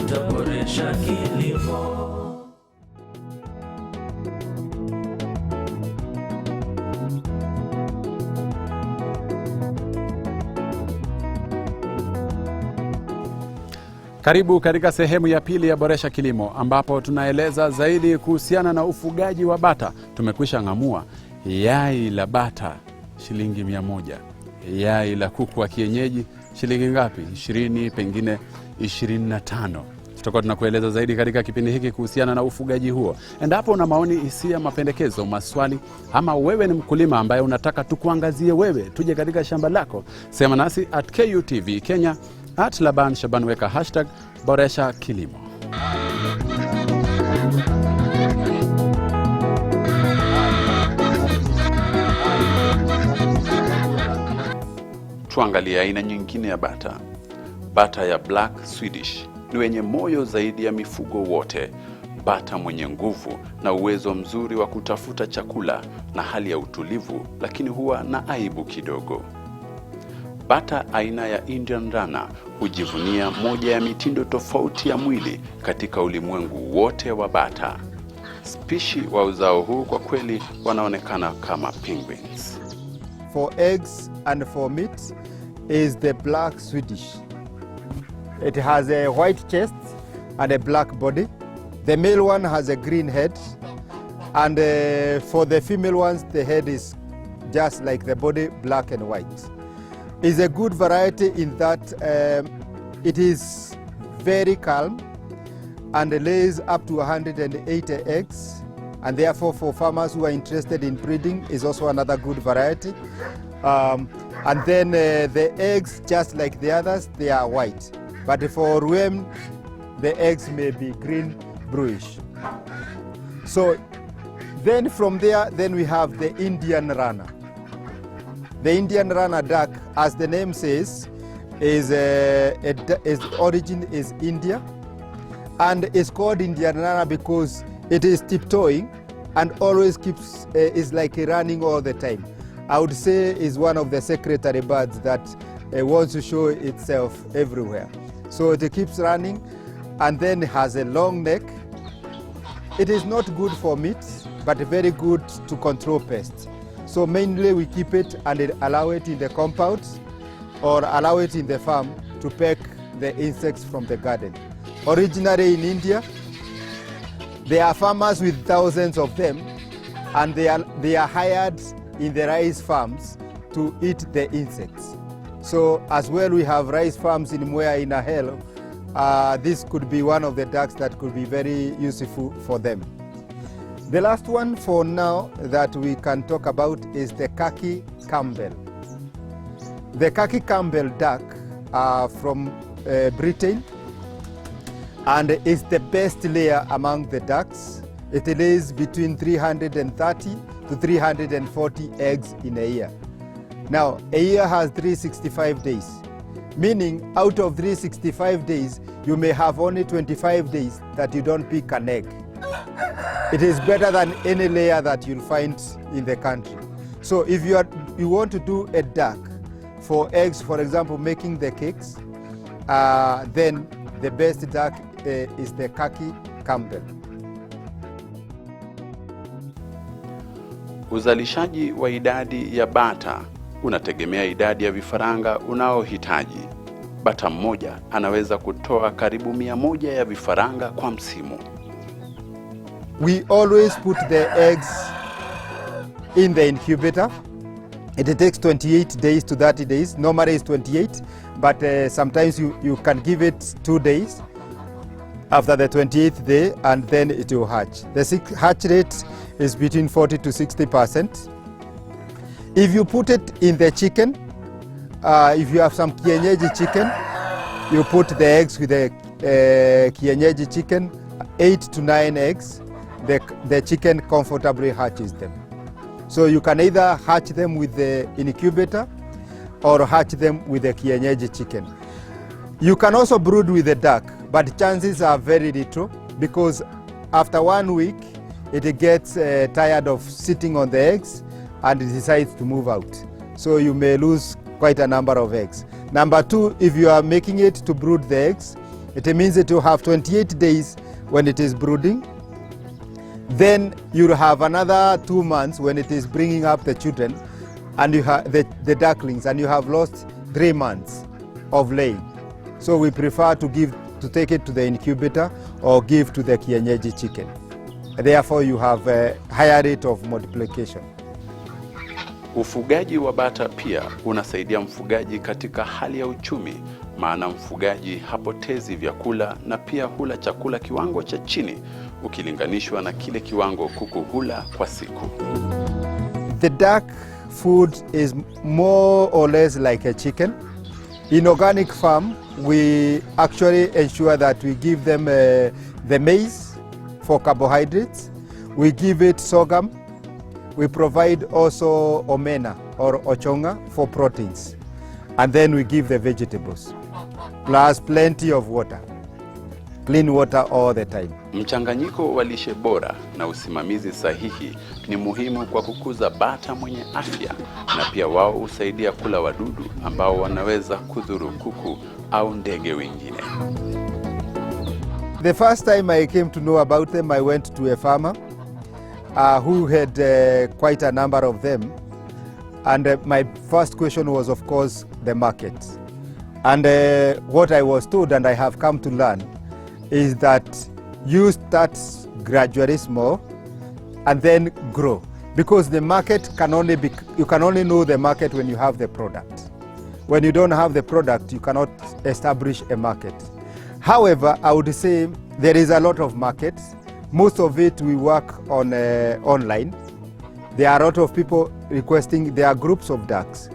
tutaboresha kilimo. Karibu katika sehemu ya pili ya Boresha Kilimo, ambapo tunaeleza zaidi kuhusiana na ufugaji wa bata. Tumekwisha ngamua yai la bata shilingi 100. Yai la kuku wa kienyeji shilingi ngapi? 20, pengine 25. Tutakuwa tunakueleza zaidi katika kipindi hiki kuhusiana na ufugaji huo. Endapo una maoni, hisia, mapendekezo, maswali, ama wewe ni mkulima ambaye unataka tukuangazie wewe, tuje katika shamba lako, sema nasi at KUTV Kenya, at Laban Shaban, weka hashtag Boresha Kilimo. Tuangalie aina nyingine ya bata. Bata ya Black Swedish ni wenye moyo zaidi ya mifugo wote. Bata mwenye nguvu na uwezo mzuri wa kutafuta chakula na hali ya utulivu, lakini huwa na aibu kidogo. Bata aina ya Indian Runner hujivunia moja ya mitindo tofauti ya mwili katika ulimwengu wote wa bata. Spishi wa uzao huu kwa kweli wanaonekana kama penguins. For eggs and for meat is the Black Swedish. It has a white chest and a black body. The male one has a green head, and for the female ones the head is just like the body, black and white. It's a good variety in that it is very calm and lays up to 180 eggs, and therefore for farmers who are interested in breeding is also another good variety. And then the eggs, just like the others, they are white, but for worm the eggs may be green bluish. So then from there we have the Indian Runner. The Indian Runner duck, as the name says, its origin is India, and it's called Indian Runner because it is tiptoeing and always keeps is like running all the time. I would say is one of the secretary birds that wants to show itself everywhere. So it keeps running, and then has a long neck. It is not good for meat, but very good to control pests. So mainly we keep it and allow it in the compound or allow it in the farm to peck the insects from the garden. Originally in India, there are farmers with thousands of them, and they are hired in the rice farms to eat the insects. So as well, we have rice farms in Mwea in Ahelo. This could be one of the ducks that could be very useful for them. The last one for now that we can talk about is the khaki Campbell. The khaki Campbell duck from Britain, and is the best layer among the ducks. It lays between 330 to 340 eggs in a year. Now, a year has 365 days, meaning out of 365 days, you may have only 25 days that you don't pick an egg. It is better than any layer that you'll find in the country. So if you want to do a duck for eggs, for example, making the cakes, then the best duck is the khaki Campbell. Uzalishaji wa idadi ya bata unategemea idadi ya vifaranga unaohitaji. Bata mmoja anaweza kutoa karibu 100 ya vifaranga kwa msimu. We always put the eggs in the incubator. It takes 28 days to 30 days. Normally it's 28, but sometimes you can give it 2 days after the 28th day, and then it will hatch. The hatch rate is between 40 to 60%. If you put it in the chicken, if you have some kienyeji chicken, you put the eggs with the kienyeji chicken, 8 to 9 eggs, the chicken comfortably hatches them. So you can either hatch them with the incubator or hatch them with the kienyeji chicken. You can also brood with the duck, but chances are very little because after 1 week, it gets tired of sitting on the eggs and it decides to move out. So you may lose quite a number of eggs. Number two, if you are making it to brood the eggs, It means it will have 28 days when it is brooding. Then you'll have another 2 months when it is bringing up the children, and you have the ducklings, and you have lost 3 months of laying. So we prefer to take it to the incubator or give to the kienyeji chicken. Therefore you have a higher rate of multiplication. Ufugaji wa bata pia unasaidia mfugaji katika hali ya uchumi, maana mfugaji hapotezi vyakula na pia hula chakula kiwango cha chini ukilinganishwa na kile kiwango kuku hula kwa siku. The duck food is more or less like a chicken. In organic farm, we actually ensure that we give them the maize for carbohydrates. We give it sorghum. We provide also omena or ochonga for proteins. And then we give the vegetables, plus plenty of water. Clean water all the time. Mchanganyiko wa lishe bora na usimamizi sahihi ni muhimu kwa kukuza bata mwenye afya, na pia wao husaidia kula wadudu ambao wanaweza kudhuru kuku au ndege wengine. The first time I came to know about them, I went to a farmer who had quite a number of them. And my first question was, of course, the market. And what I was told, and I have come to learn, is that you start gradually small and then grow, because the market can only be, you can only know the market when you have the product. When you don't have the product, you cannot establish a market. However, I would say there is a lot of markets. Most of it we work on online. There are a lot of people requesting, there are groups of ducks,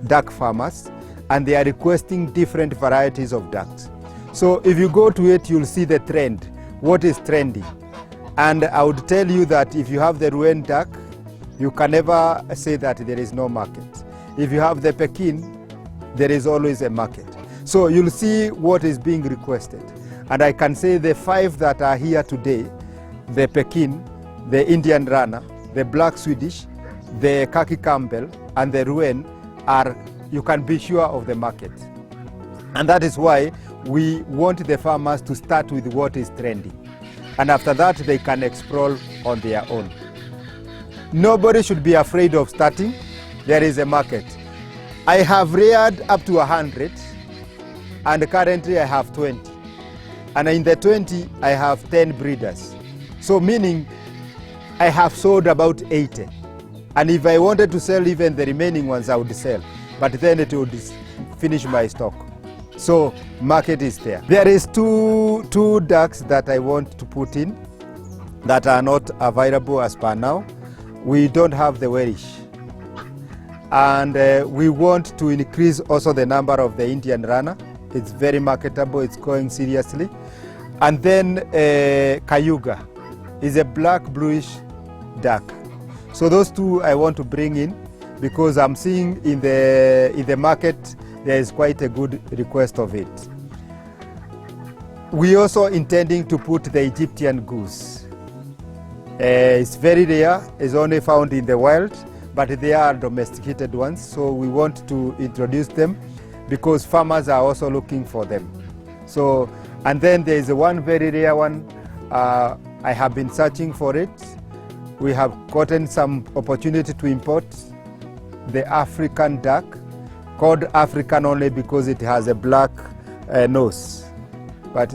duck farmers, and they are requesting different varieties of ducks. So if you go to it, you'll see the trend, what is trending. And I would tell you that if you have the Rouen duck, you can never say that there is no market. If you have the Pekin, there is always a market. So you'll see what is being requested. And I can say the 5 that are here today, the Pekin, the Indian Runner, the Black Swedish, the Khaki Campbell, and the Rouen are, you can be sure of the market. And that is why we want the farmers to start with what is trending. And after that, they can explore on their own. Nobody should be afraid of starting. There is a market. I have reared up to 100, and currently I have 20. And in the 20, I have 10 breeders. So meaning I have sold about 80. And if I wanted to sell even the remaining ones, I would sell. But then it would finish my stock. So market is there. There is two ducks that I want to put in that are not available as per now. We don't have the Welsh. And we want to increase also the number of the Indian Runner. It's very marketable, it's going seriously. And then Cayuga is a black bluish duck. So those two I want to bring in because I'm seeing in the market there is quite a good request of it. We also intending to put the Egyptian goose. It's very rare, it's only found in the wild, but they are domesticated ones, so we want to introduce them because farmers are also looking for them. So, and then there is one very rare one, I have been searching for it. We have gotten some opportunity to import the African duck, called African only because it has a black nose. But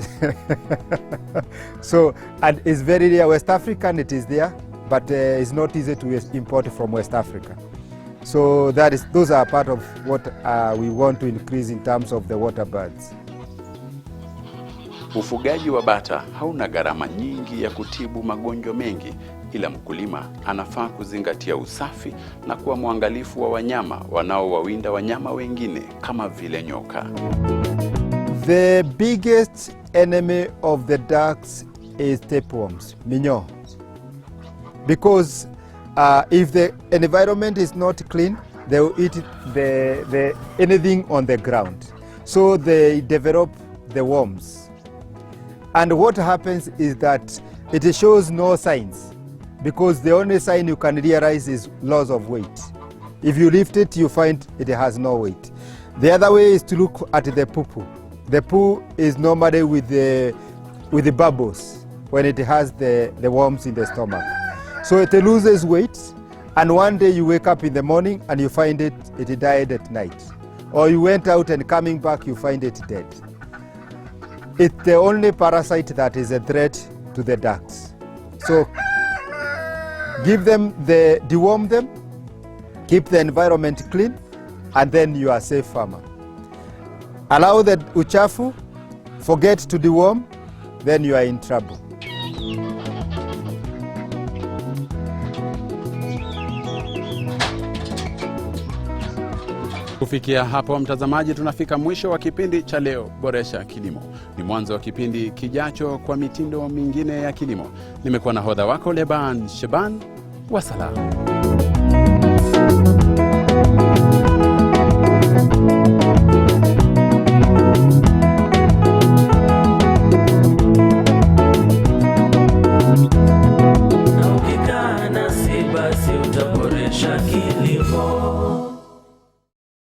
so, and it's very rare. West African it is there, but it's not easy to import from West Africa. So those are part of what we want to increase in terms of the water birds. Ufugaji wa bata hauna gharama nyingi ya kutibu magonjwa mengi, ila mkulima anafaa kuzingatia usafi na kuwa mwangalifu wa wanyama wanaowawinda wanyama wengine kama vile nyoka. The biggest enemy of the ducks is tapeworms, minyoo. Because if the environment is not clean, they will eat anything on the ground. So they develop the worms. And what happens is that it shows no signs, because the only sign you can realize is loss of weight. If you lift it, you find it has no weight. The other way is to look at the poo-poo. The poo is normally with the bubbles when it has the worms in the stomach. So it loses weight, and one day you wake up in the morning and you find it died at night. Or you went out and coming back you find it dead. It's the only parasite that is a threat to the ducks. So give them deworm them, keep the environment clean, and then you are a safe farmer. Allow the uchafu, forget to deworm, then you are in trouble. Kufikia hapo mtazamaji, tunafika mwisho wa kipindi cha leo Boresha Kilimo. Ni mwanzo wa kipindi kijacho kwa mitindo mingine ya kilimo. Nimekuwa nahodha wako Leban Shaban. Wassalam. Na ukikaa nasi basi utaboresha kilimo.